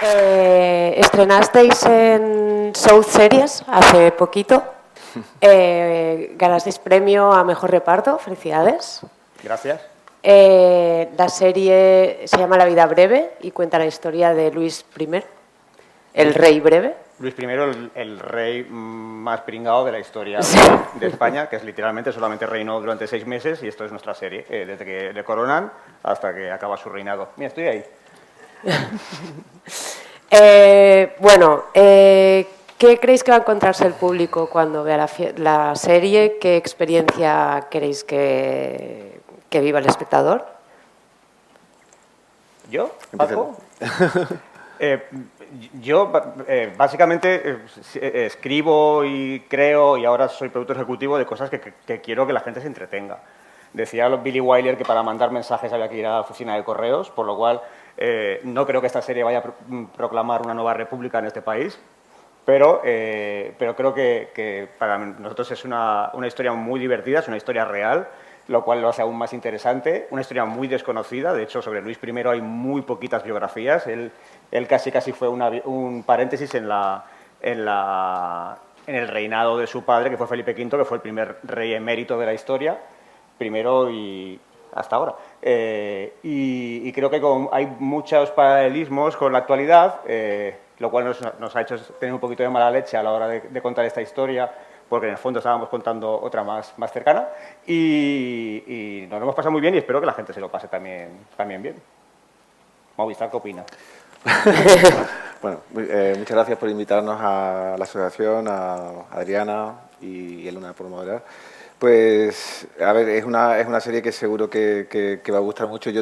Estrenasteis en South Series hace poquito. Ganasteis premio a Mejor Reparto. Felicidades. Gracias. La serie se llama La vida breve y cuenta la historia de Luis I, el rey breve. Luis I, el rey más pringado de la historia de España, que es literalmente solamente reinó durante 6 meses, y esto es nuestra serie, desde que le coronan hasta que acaba su reinado. Mira, estoy ahí. ¿Qué creéis que va a encontrarse el público cuando vea la serie? ¿Qué experiencia queréis que viva el espectador? ¿Yo? ¿Paco? Yo básicamente escribo y creo, y ahora soy productor ejecutivo de cosas que quiero que la gente se entretenga. Decía Billy Wilder que para mandar mensajes había que ir a la oficina de correos, por lo cual no creo que esta serie vaya a proclamar una nueva república en este país, pero creo que para nosotros es una historia muy divertida, es una historia real, lo cual lo hace aún más interesante. Una historia muy desconocida, de hecho, sobre Luis I hay muy poquitas biografías. Él casi fue un paréntesis en el reinado de su padre, que fue Felipe V, que fue el primer rey emérito de la historia, primero y hasta ahora. Y creo que hay muchos paralelismos con la actualidad, lo cual nos ha hecho tener un poquito de mala leche a la hora de contar esta historia, porque en el fondo estábamos contando otra más cercana, y nos lo hemos pasado muy bien y espero que la gente se lo pase también bien. Movistar, ¿qué opina? Bueno, muchas gracias por invitarnos a la asociación, a Adriana y a Luna por moderar. Pues, a ver, es una serie que seguro que va a gustar mucho. Yo,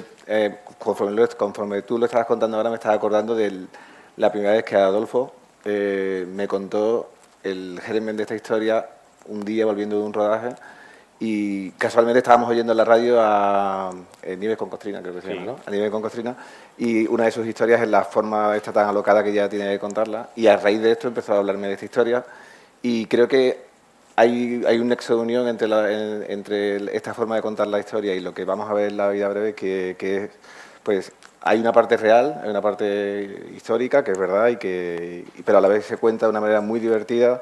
conforme tú lo estabas contando ahora, me estaba acordando de la primera vez que Adolfo me contó el germen de esta historia un día volviendo de un rodaje, y casualmente estábamos oyendo en la radio a Nieves con Costrina, creo que se llama, ¿no? A Nieves con Costrina, y una de sus historias es la forma esta tan alocada que ella tiene de contarla, y a raíz de esto empezó a hablarme de esta historia, y creo que hay un nexo de unión entre esta forma de contar la historia y lo que vamos a ver en La vida breve, que pues hay una parte real, hay una parte histórica, que es verdad, pero a la vez se cuenta de una manera muy divertida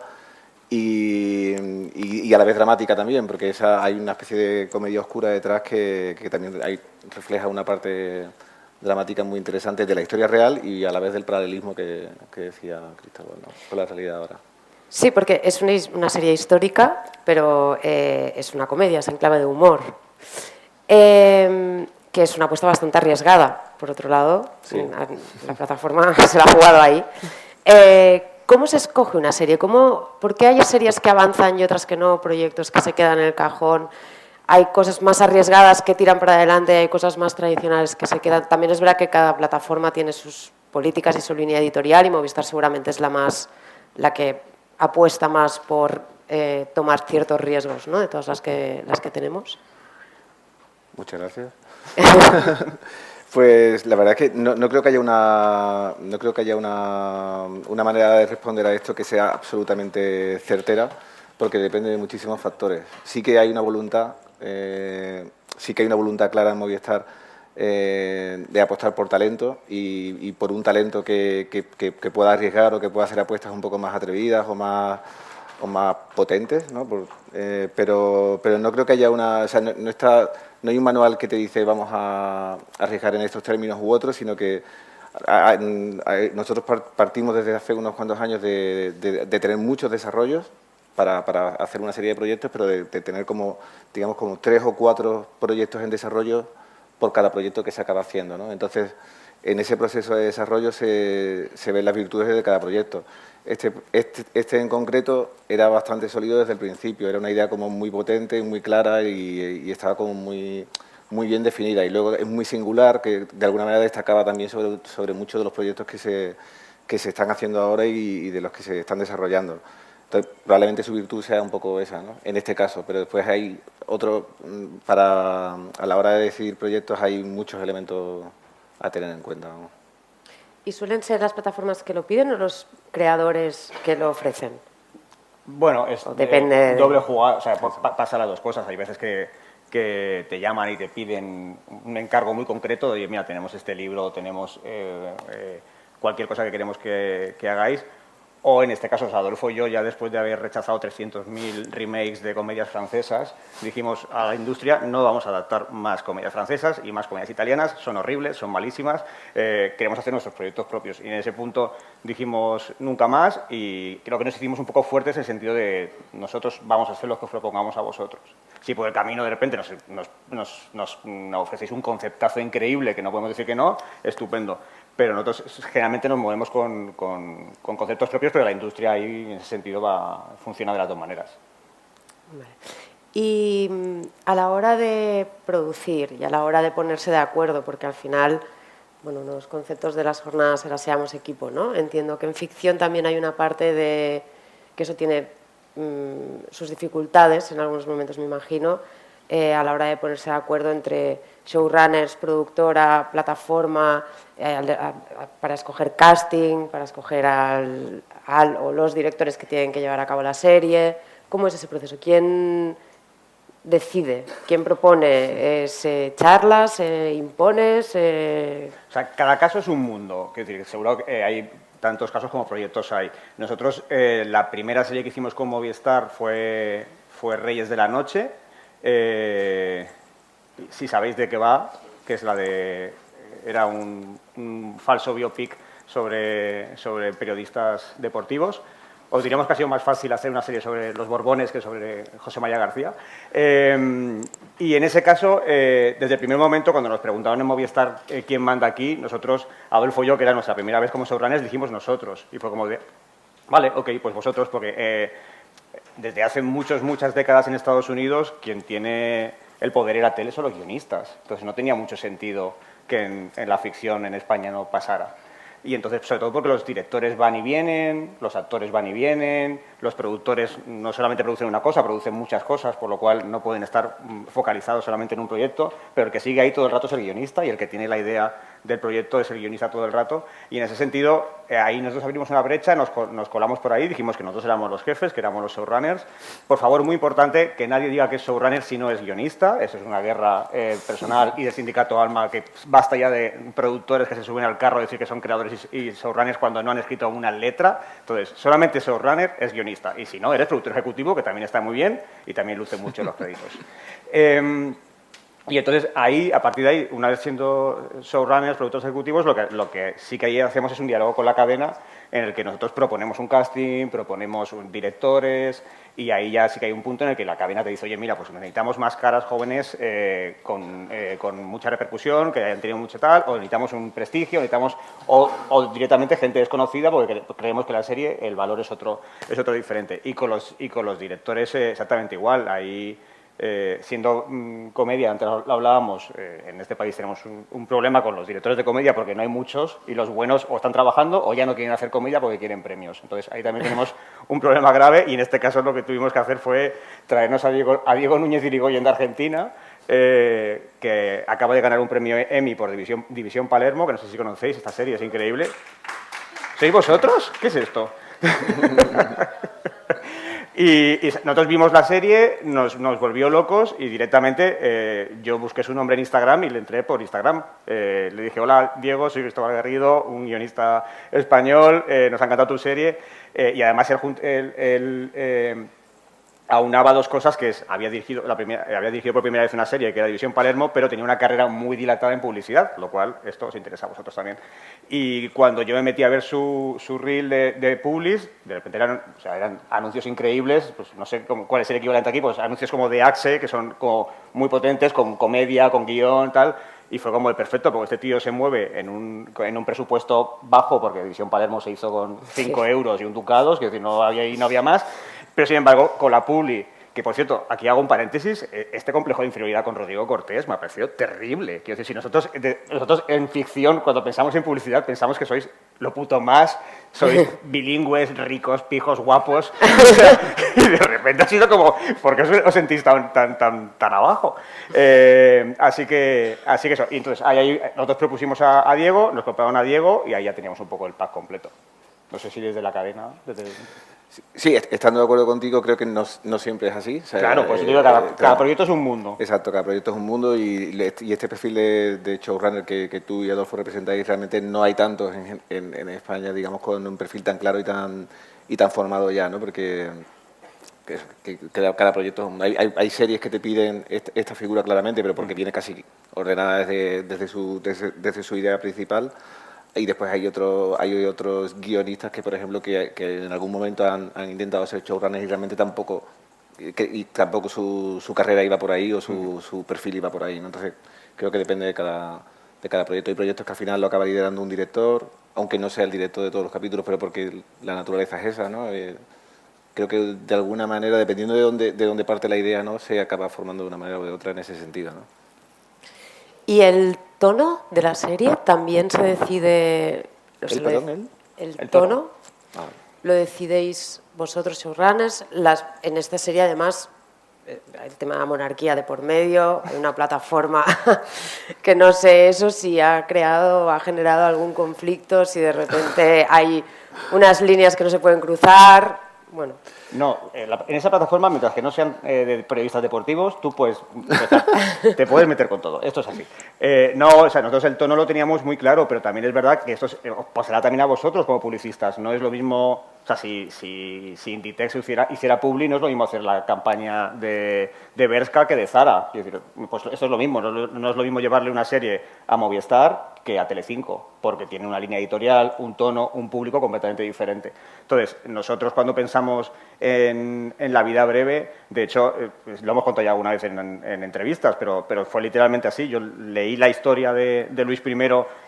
y a la vez dramática también, porque hay una especie de comedia oscura detrás que también refleja una parte dramática muy interesante de la historia real y a la vez del paralelismo que decía Cristóbal, ¿no?, con la realidad ahora. Sí, porque es una serie histórica, pero es una comedia, es en clave de humor, que es una apuesta bastante arriesgada, por otro lado. Sí. La plataforma se la ha jugado ahí. ¿Cómo se escoge una serie? ¿Por qué hay series que avanzan y otras que no, proyectos que se quedan en el cajón? Hay cosas más arriesgadas que tiran para adelante, hay cosas más tradicionales que se quedan. También es verdad que cada plataforma tiene sus políticas y su línea editorial, y Movistar seguramente es la que apuesta más por tomar ciertos riesgos, ¿no?, de todas las que tenemos. Muchas gracias. Pues la verdad es que no creo que haya una manera de responder a esto que sea absolutamente certera, porque depende de muchísimos factores. Sí que hay una voluntad clara en Movistar de apostar por talento y por un talento que pueda arriesgar o que pueda hacer apuestas un poco más atrevidas o más potentes, ¿no? Pero no creo que haya no hay un manual que te dice vamos a arriesgar en estos términos u otros, sino que nosotros partimos desde hace unos cuantos años de tener muchos desarrollos para hacer una serie de proyectos, pero de tener como 3 o 4 proyectos en desarrollo por cada proyecto que se acaba haciendo, ¿no? Entonces, en ese proceso de desarrollo se ven las virtudes de cada proyecto. Este en concreto era bastante sólido desde el principio, era una idea como muy potente, muy clara y estaba como muy bien definida. Y luego es muy singular, que de alguna manera destacaba también sobre muchos de los proyectos que se están haciendo ahora y de los que se están desarrollando. Entonces, probablemente su virtud sea un poco esa, ¿no?, en este caso, pero después hay a la hora de decidir proyectos hay muchos elementos a tener en cuenta, ¿no? ¿Y suelen ser las plataformas que lo piden o los creadores que lo ofrecen? Bueno, es doble jugada, o sea, pasa las dos cosas. Hay veces que te llaman y te piden un encargo muy concreto de, mira, tenemos este libro, tenemos cualquier cosa que queremos que hagáis. O en este caso, Adolfo y yo, ya después de haber rechazado 300.000 remakes de comedias francesas, dijimos a la industria, no vamos a adaptar más comedias francesas y más comedias italianas, son horribles, son malísimas, queremos hacer nuestros proyectos propios. Y en ese punto dijimos nunca más y creo que nos hicimos un poco fuertes en el sentido de nosotros vamos a hacer lo que os propongamos a vosotros. Si por el camino de repente nos ofrecéis un conceptazo increíble que no podemos decir que no, estupendo. Pero nosotros generalmente nos movemos con conceptos propios, pero la industria ahí en ese sentido funciona de las dos maneras. Vale. Y a la hora de producir y a la hora de ponerse de acuerdo, porque al final, bueno, los conceptos de las jornadas era seamos equipo, ¿no? Entiendo que en ficción también hay una parte de que eso tiene sus dificultades, en algunos momentos me imagino, a la hora de ponerse de acuerdo entre showrunners, productora, plataforma, para escoger casting, para escoger o los directores que tienen que llevar a cabo la serie. ¿Cómo es ese proceso? ¿Quién decide? ¿Quién propone? ¿Se charla? ¿Se impone? O sea, cada caso es un mundo. Quiero decir, seguro que hay tantos casos como proyectos hay. Nosotros, la primera serie que hicimos con Movistar fue Reyes de la Noche. Si sabéis de qué va, que es la de... Era un falso biopic sobre periodistas deportivos. Os diríamos que ha sido más fácil hacer una serie sobre los Borbones que sobre José María García. Y en ese caso, desde el primer momento, cuando nos preguntaban en Movistar quién manda aquí, nosotros, Adolfo y yo, que era nuestra primera vez como showrunners, dijimos nosotros. Y fue como de, vale, ok, pues vosotros, porque desde hace muchas décadas en Estados Unidos, quien tiene el poder en la tele son los guionistas. Entonces no tenía mucho sentido que en la ficción en España no pasara. Y entonces, sobre todo porque los directores van y vienen, los actores van y vienen, los productores no solamente producen una cosa, producen muchas cosas, por lo cual no pueden estar focalizados solamente en un proyecto, pero el que sigue ahí todo el rato es el guionista y el que tiene la idea del proyecto es el guionista todo el rato. Y en ese sentido, ahí nosotros abrimos una brecha, nos colamos por ahí, dijimos que nosotros éramos los jefes, que éramos los showrunners. Por favor, muy importante, que nadie diga que es showrunner si no es guionista. Eso es una guerra personal y del sindicato Alma, que basta ya de productores que se suben al carro a decir que son creadores y showrunners cuando no han escrito una letra. Entonces, solamente showrunner es guionista. Y si no, eres productor ejecutivo, que también está muy bien y también luce mucho en los créditos. Y entonces, ahí, a partir de ahí, una vez siendo showrunners, productores ejecutivos, lo que sí que ahí hacemos es un diálogo con la cadena en el que nosotros proponemos un casting, proponemos directores, y ahí ya sí que hay un punto en el que la cadena te dice, oye, mira, pues necesitamos más caras jóvenes con mucha repercusión, que hayan tenido mucho tal, o necesitamos un prestigio, necesitamos, o directamente gente desconocida, porque creemos que la serie, el valor es otro diferente. Y con los directores exactamente igual, ahí... siendo comedia, antes lo hablábamos, en este país tenemos un problema con los directores de comedia porque no hay muchos y los buenos o están trabajando o ya no quieren hacer comedia porque quieren premios. Entonces ahí también tenemos un problema grave y en este caso lo que tuvimos que hacer fue traernos a Diego Núñez Irigoyen de Argentina, que acaba de ganar un premio Emmy por División Palermo, que no sé si conocéis, esta serie es increíble. ¿Sois vosotros? ¿Qué es esto? Y nosotros vimos la serie, nos volvió locos y directamente yo busqué su nombre en Instagram y le entré por Instagram. Le dije, hola Diego, soy Cristóbal Garrido, un guionista español, nos ha encantado tu serie. Y además él aunaba dos cosas, que había dirigido por primera vez una serie que era División Palermo, pero tenía una carrera muy dilatada en publicidad, lo cual esto os interesa a vosotros también. Y cuando yo me metí a ver su reel de Publis, de repente eran anuncios increíbles, pues no sé cuál es el equivalente aquí, pues anuncios como de Axe, que son como muy potentes, con comedia, con guión, tal, y fue como el perfecto, porque este tío se mueve en un presupuesto bajo, porque División Palermo se hizo con 5 euros y un ducados, que es decir, no había más. Pero, sin embargo, con la Publi, que, por cierto, aquí hago un paréntesis, este complejo de inferioridad con Rodrigo Cortés me ha parecido terrible. Quiero decir, si nosotros en ficción, cuando pensamos en publicidad, pensamos que sois lo puto más, sois bilingües, ricos, pijos, guapos, y de repente ha sido como, ¿por qué os sentís tan abajo? Así que eso. Y entonces, ahí nosotros propusimos a Diego, nos compraron a Diego, y ahí ya teníamos un poco el pack completo. No sé si desde la cadena... Sí, estando de acuerdo contigo, creo que no siempre es así. O sea, Claro, pues yo digo, cada proyecto es un mundo. Exacto, cada proyecto es un mundo y este perfil de showrunner que tú y Adolfo representáis, realmente no hay tantos en España, digamos, con un perfil tan claro y tan formado ya, ¿no? Porque cada proyecto es un mundo. Hay series que te piden esta figura claramente, pero porque viene casi ordenada desde su idea principal. Y después hay otros guionistas que, por ejemplo, que en algún momento han intentado ser showrunners y realmente tampoco su carrera iba por ahí o su perfil iba por ahí, ¿no? Entonces, creo que depende de cada proyecto. Hay proyectos que al final lo acaba liderando un director, aunque no sea el director de todos los capítulos, pero porque la naturaleza es esa, ¿no? Creo que de alguna manera, dependiendo de dónde parte la idea, ¿no? Se acaba formando de una manera o de otra en ese sentido, ¿no? ¿Y el tono de la serie también se decide? ¿El tono? Ah. ¿Lo decidéis vosotros, showrunners? En esta serie, además, el tema de la monarquía de por medio, hay una plataforma que no sé eso si ha generado algún conflicto, si de repente hay unas líneas que no se pueden cruzar. Bueno. No, en esa plataforma, mientras que no sean de periodistas deportivos, tú puedes te puedes meter con todo. Esto es así. No, o sea, nosotros el tono lo teníamos muy claro, pero también es verdad que esto os pasará también a vosotros como publicistas. No es lo mismo, o sea, si Inditex hiciera Publi, no es lo mismo hacer la campaña de Bershka que de Zara. Es decir, pues esto es lo mismo. No es lo mismo llevarle una serie a Movistar que a Telecinco, porque tiene una línea editorial, un tono, un público completamente diferente. Entonces, nosotros cuando pensamos en La vida breve, de hecho, lo hemos contado ya alguna vez en entrevistas, pero fue literalmente así. Yo leí la historia de Luis I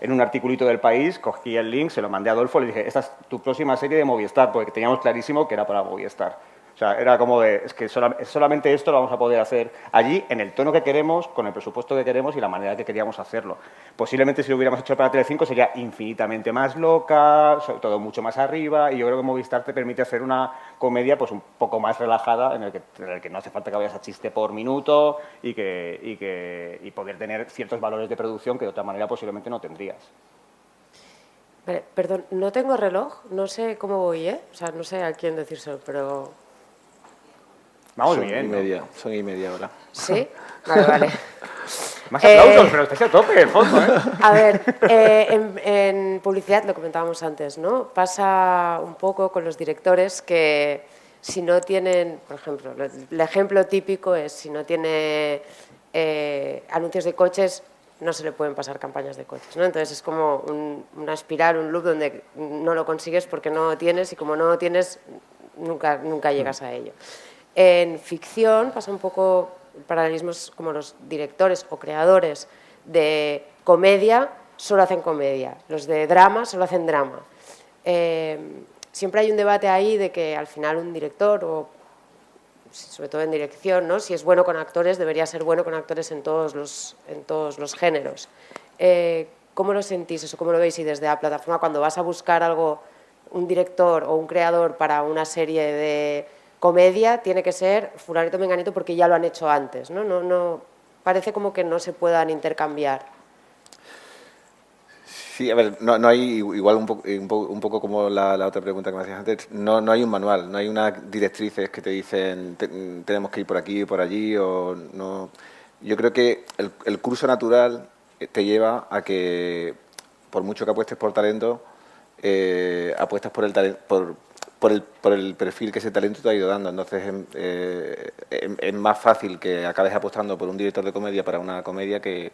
en un articulito del País, cogí el link, se lo mandé a Adolfo, le dije, esta es tu próxima serie de Movistar, porque teníamos clarísimo que era para Movistar. O sea, era como es que solamente esto lo vamos a poder hacer allí, en el tono que queremos, con el presupuesto que queremos y la manera que queríamos hacerlo. Posiblemente si lo hubiéramos hecho para Telecinco sería infinitamente más loca, sobre todo mucho más arriba, y yo creo que Movistar te permite hacer una comedia pues un poco más relajada, en el que no hace falta que vayas a chiste por minuto y poder tener ciertos valores de producción que de otra manera posiblemente no tendrías. Vale, perdón, no tengo reloj, no sé cómo voy, ¿eh? O sea, no sé a quién decírselo, pero... Vamos bien, Son y media ahora. ¿Sí? Vale. Más aplausos, pero estáis a tope, el fondo, ¿eh? A ver, en publicidad, lo comentábamos antes, ¿no? Pasa un poco con los directores que si no tienen, por ejemplo, el ejemplo típico es si no tiene anuncios de coches, no se le pueden pasar campañas de coches, ¿no? Entonces es como una espiral, un loop donde no lo consigues porque no lo tienes y como no lo tienes, nunca llegas a ello. En ficción pasa un poco paralelismos como los directores o creadores de comedia solo hacen comedia, los de drama solo hacen drama. Siempre hay un debate ahí de que al final un director, o sobre todo en dirección, ¿no? Si es bueno con actores, debería ser bueno con actores en todos los géneros. ¿Cómo lo sentís eso? ¿Cómo lo veis? Y desde la plataforma, cuando vas a buscar algo, un director o un creador para una serie de comedia, tiene que ser fulanito menganito porque ya lo han hecho antes, ¿no? No, parece como que no se puedan intercambiar. Sí, a ver, no hay, igual un poco como la otra pregunta que me hacías antes, no hay un manual, no hay unas directrices que te dicen tenemos que ir por aquí, por allí, o no. Yo creo que el curso natural te lleva a que, por mucho que apuestes por talento, apuestas por el talento, por el perfil que ese talento te ha ido dando. Entonces es más fácil que acabes apostando por un director de comedia para una comedia que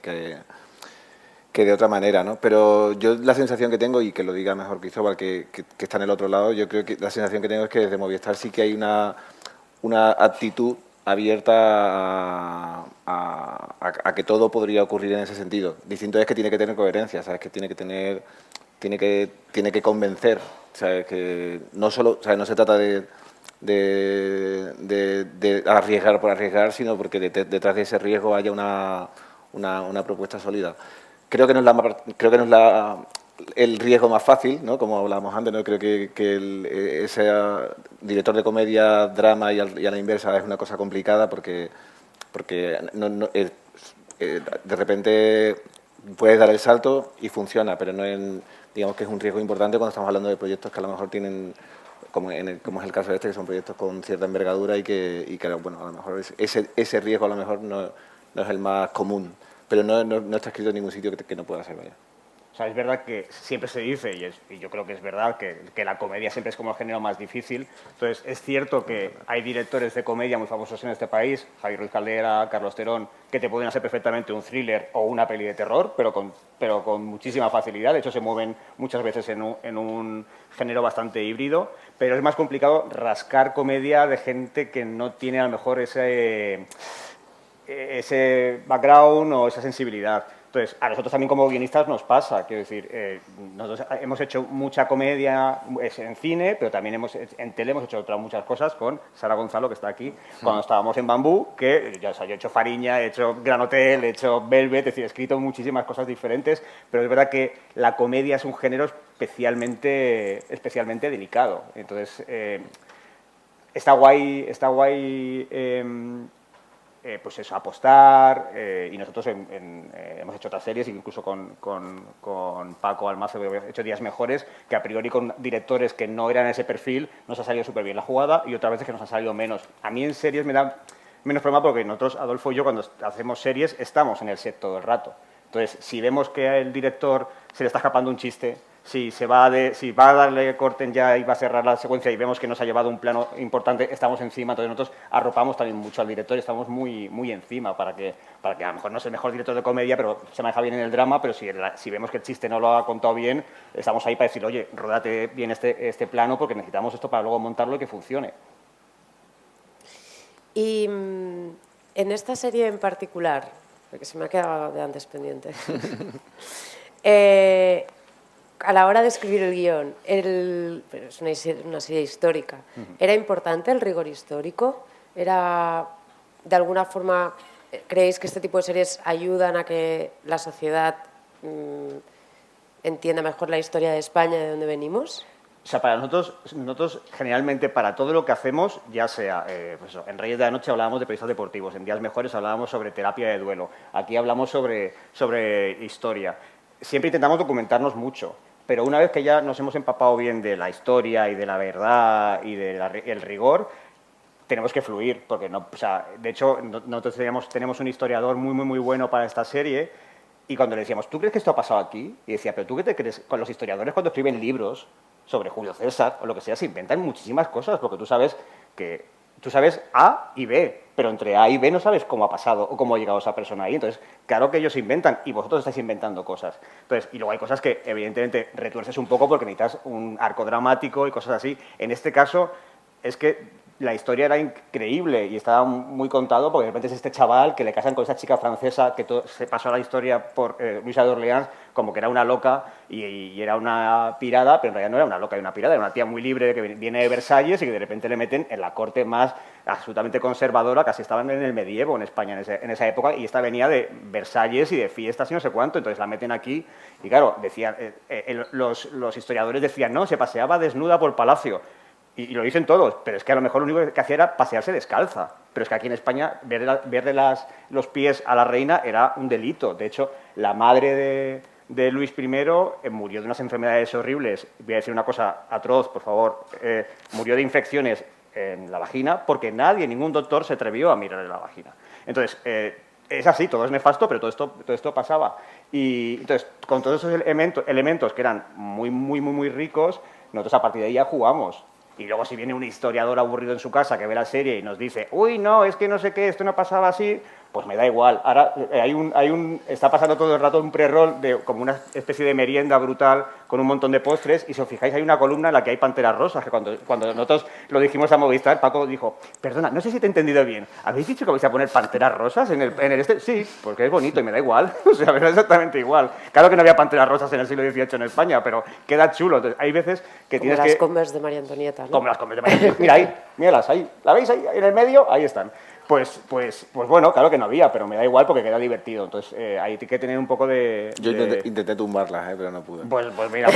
de otra manera, ¿no? Pero yo la sensación que tengo, y que lo diga mejor Cristóbal, que está en el otro lado, yo creo que la sensación que tengo es que desde Movistar sí que hay una actitud abierta a que todo podría ocurrir en ese sentido. Distinto es que tiene que tener coherencia, ¿sabes? Que tiene que convencer, ¿sabes? Que no solo, ¿sabes? No se trata de arriesgar por arriesgar, sino porque detrás de ese riesgo haya una propuesta sólida. Creo que no es el riesgo más fácil, ¿no? Como hablábamos antes, ¿no? Creo que ese director de comedia, drama y a la inversa es una cosa complicada porque de repente puedes dar el salto y funciona, pero no digamos que es un riesgo importante cuando estamos hablando de proyectos que a lo mejor tienen, como es el caso de este, que son proyectos con cierta envergadura y que bueno, a lo mejor ese riesgo a lo mejor no es el más común, pero no está escrito en ningún sitio que no pueda ser, vaya. O sea, es verdad que siempre se dice, y yo creo que es verdad, que la comedia siempre es como el género más difícil. Entonces, es cierto que hay directores de comedia muy famosos en este país, Javier Ruiz Caldera, Carlos Terón, que te pueden hacer perfectamente un thriller o una peli de terror, pero con muchísima facilidad. De hecho, se mueven muchas veces en un género bastante híbrido, pero es más complicado rascar comedia de gente que no tiene a lo mejor ese background o esa sensibilidad. Entonces, a nosotros también como guionistas nos pasa, quiero decir, nosotros hemos hecho mucha comedia en cine, pero también en tele hemos hecho muchas cosas con Sara Gonzalo, que está aquí, cuando estábamos en Bambú, que yo he hecho Fariña, he hecho Gran Hotel, he hecho Velvet, es decir, he escrito muchísimas cosas diferentes, pero es verdad que la comedia es un género especialmente delicado. Entonces, está guay pues eso, apostar, y nosotros hemos hecho otras series, incluso con Paco Almáciga, hemos hecho Días Mejores, que a priori con directores que no eran ese perfil nos ha salido súper bien la jugada, y otras veces que nos ha salido menos. A mí en series me da menos problema porque nosotros, Adolfo y yo, cuando hacemos series, estamos en el set todo el rato. Entonces, si vemos que al director se le está escapando un chiste, si va a darle corten ya y va a cerrar la secuencia y vemos que nos ha llevado un plano importante, estamos encima. Entonces nosotros arropamos también mucho al director y estamos muy, muy encima para que a lo mejor no es el mejor director de comedia, pero se maneja bien en el drama, pero si vemos que el chiste no lo ha contado bien, estamos ahí para decir, oye, ródate bien este plano porque necesitamos esto para luego montarlo y que funcione. Y en esta serie en particular, porque se me ha quedado de antes pendiente, a la hora de escribir el guión, pero es una serie histórica, ¿era importante el rigor histórico? ¿Era, de alguna forma, creéis que este tipo de series ayudan a que la sociedad entienda mejor la historia de España, de dónde venimos? O sea, para nosotros generalmente para todo lo que hacemos, ya sea, pues eso, en Reyes de la Noche hablábamos de periodistas deportivos, en Días Mejores hablábamos sobre terapia de duelo, aquí hablamos sobre historia. Siempre intentamos documentarnos mucho, pero una vez que ya nos hemos empapado bien de la historia y de la verdad y del rigor, tenemos que fluir, porque no, o sea, de hecho nosotros tenemos un historiador muy, muy, muy bueno para esta serie, y cuando le decíamos, ¿tú crees que esto ha pasado aquí? Y decía, ¿pero tú qué te crees? Con los historiadores cuando escriben libros sobre Julio César o lo que sea, se inventan muchísimas cosas, porque tú sabes A y B, pero entre A y B no sabes cómo ha pasado o cómo ha llegado esa persona ahí. Entonces, claro que ellos inventan y vosotros estáis inventando cosas. Entonces, y luego hay cosas que evidentemente retuerces un poco porque necesitas un arco dramático y cosas así. En este caso, es que la historia era increíble y estaba muy contado porque de repente es este chaval que le casan con esa chica francesa que se pasó a la historia por Luisa de Orleans como que era una loca y era una pirada, pero en realidad no era una loca y una pirada, era una tía muy libre que viene de Versalles y que de repente le meten en la corte más absolutamente conservadora, casi estaban en el medievo en España en esa época, y esta venía de Versalles y de fiestas y no sé cuánto, entonces la meten aquí y claro, decían, los historiadores decían, no, se paseaba desnuda por palacio. Y lo dicen todos, pero es que a lo mejor lo único que hacía era pasearse descalza. Pero es que aquí en España verle los pies a la reina era un delito. De hecho, la madre de Luis I murió de unas enfermedades horribles. Voy a decir una cosa atroz, por favor. Murió de infecciones en la vagina porque ningún doctor se atrevió a mirarle la vagina. Entonces, es así, todo es nefasto, pero todo esto pasaba. Y entonces, con todos esos elementos que eran muy, muy, muy, muy ricos, nosotros a partir de ahí ya jugamos. Y luego si viene un historiador aburrido en su casa que ve la serie y nos dice, uy, no, es que no sé qué, esto no pasaba así, pues me da igual. Ahora está pasando todo el rato un pre-roll como una especie de merienda brutal con un montón de postres, y si os fijáis hay una columna en la que hay panteras rosas, que cuando nosotros lo dijimos a Movistar, Paco dijo, perdona, no sé si te he entendido bien, ¿habéis dicho que vais a poner panteras rosas en el? Sí, porque es bonito y me da igual, o sea, me da exactamente igual. Claro que no había panteras rosas en el siglo XVIII en España, pero queda chulo. Entonces, hay veces que como las Converse de María Antonieta, ¿no? Como las Converse de María Antonieta. Mira ahí, míralas, ahí, ¿la veis ahí en el medio? Ahí están. Pues bueno, claro que no había, pero me da igual porque queda divertido. Entonces, ahí hay que tener un poco de... Yo intenté tumbarlas, pero no pude. Pues mira,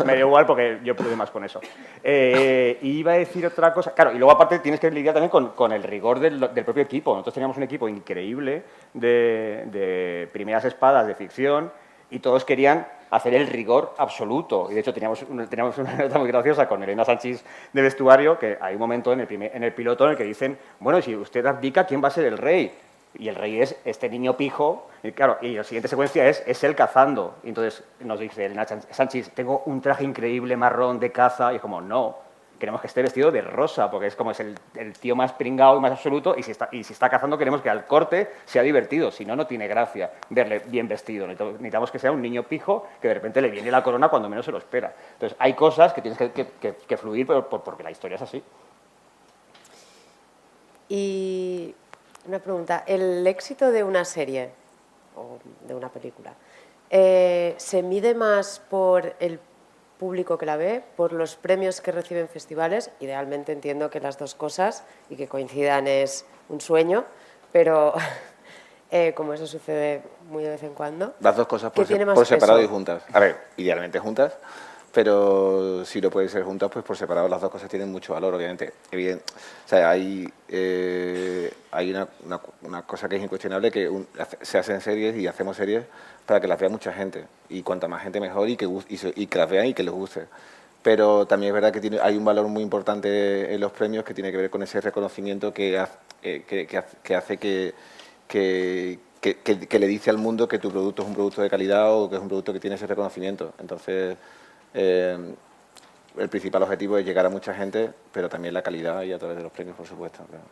me dio igual porque yo pude más con eso. Y iba a decir otra cosa. Claro, y luego aparte tienes que lidiar también con el rigor del propio equipo. Nosotros teníamos un equipo increíble de primeras espadas de ficción y todos querían hacer el rigor absoluto. Y de hecho teníamos una nota muy graciosa con Elena Sánchez de vestuario, que hay un momento en el piloto en el que dicen, bueno, si usted abdica, ¿quién va a ser el rey? Y el rey es este niño pijo, y claro, y la siguiente secuencia es él cazando. Y entonces nos dice Elena Sánchez, tengo un traje increíble marrón de caza, y es como, no, queremos que esté vestido de rosa, porque es como es el tío más pringado y más absoluto, y si está cazando queremos que al corte sea divertido, si no, no tiene gracia verle bien vestido. Necesitamos que sea un niño pijo que de repente le viene la corona cuando menos se lo espera. Entonces, hay cosas que tienes que fluir porque la historia es así. Y una pregunta, ¿el éxito de una serie o de una película se mide más por el público que la ve, por los premios que recibe en festivales? Idealmente entiendo que las dos cosas y que coincidan es un sueño, pero como eso sucede muy de vez en cuando. Las dos cosas por separado separado y juntas. A ver, idealmente juntas, pero si no pueden ser juntas, pues por separado las dos cosas tienen mucho valor, obviamente. O sea, hay una cosa que es incuestionable, que se hacen series y hacemos series para que las vea mucha gente. Y cuanta más gente mejor y que las vean y que les guste. Pero también es verdad que hay un valor muy importante en los premios que tiene que ver con ese reconocimiento que hace que le dice al mundo que tu producto es un producto de calidad o que es un producto que tiene ese reconocimiento. Entonces, el principal objetivo es llegar a mucha gente, pero también la calidad y a través de los premios, por supuesto. Claro.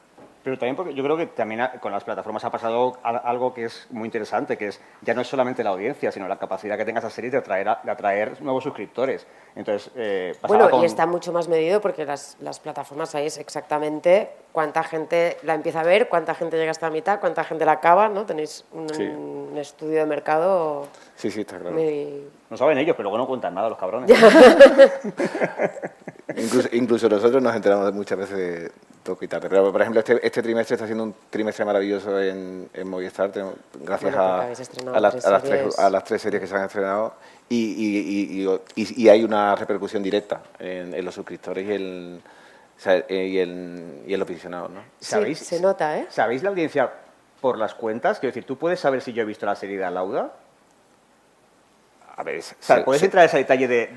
Pero también porque yo creo que también con las plataformas ha pasado algo que es muy interesante, que es ya no es solamente la audiencia, sino la capacidad que tenga esa serie de atraer nuevos suscriptores. Entonces, bueno, y está mucho más medido porque las plataformas sabéis exactamente cuánta gente la empieza a ver, cuánta gente llega hasta la mitad, cuánta gente la acaba, ¿no? Tenéis un estudio de mercado. Sí, está claro. No saben ellos, pero luego no cuentan nada los cabrones. incluso nosotros nos enteramos muchas veces de poco y tarde. Pero, por ejemplo, este trimestre está siendo un trimestre maravilloso en Movistar, gracias a las 3 series que se han estrenado. Y hay una repercusión directa en los suscriptores y en los visionados, ¿no? Sí, se nota, ¿eh? ¿Sabéis la audiencia por las cuentas? Quiero decir, ¿tú puedes saber si yo he visto la serie de Alauda? A ver, ¿puedes entrar a ese detalle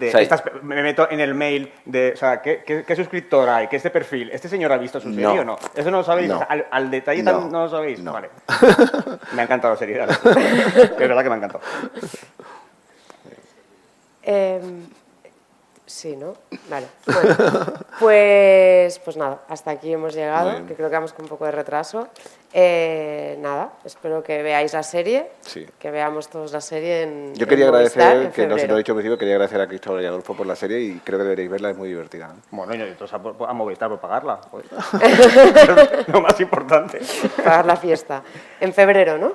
me meto en el mail de, o sea, ¿qué suscriptor hay? ¿Qué este perfil? ¿Este señor ha visto su serie o no? ¿Eso no lo sabéis? No. O sea, al detalle no lo sabéis. No. Vale. Me ha encantado la serie. Es verdad que me ha encantado. Sí, ¿no? Vale. Bueno, pues nada, hasta aquí hemos llegado, que creo que vamos con un poco de retraso. Nada, espero que veáis la serie, que veamos todos la serie en Yo quería agradecer, que no se lo he dicho al principio, quería agradecer a Cristóbal y a Adolfo por la serie y creo que deberéis verla, es muy divertida. Bueno, y entonces a Movistar por pagarla. Pues. Lo más importante. Pagar la fiesta. En febrero, ¿no?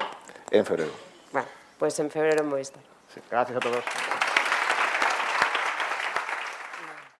En febrero. Bueno, pues en febrero en Movistar. Sí, gracias a todos.